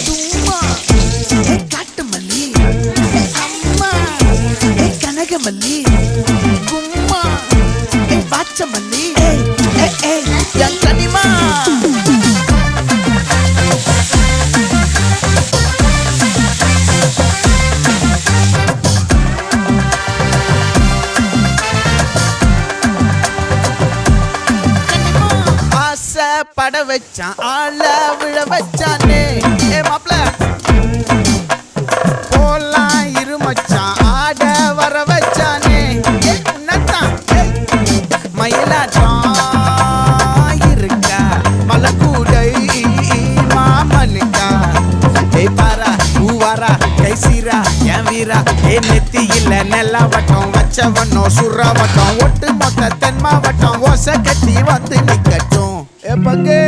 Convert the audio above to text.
சும்மா காட்டு மல்லி அம்மா கனகமல்லி கும்மா பாச்ச மல்லி என் கனிமா பட வச்சான் ஆள விழ வச்சானே மாப்ள போலாம் இருமச்சான் ஆட வர வச்சானே உன்னத்தான் மயிலாட்டம் இருக்கா மலக்கூடை மாமனுக்கா பாரா பூவாரா கைசீரா என் வீரா நெத்தி இல்ல நெல்லா வட்டம் வச்சவனோ சுறா வட்டம் ஒட்டு மொத்த தென் மாவட்டம் ஓசை கட்டி வந்து நிக்கட்டும் பங்கே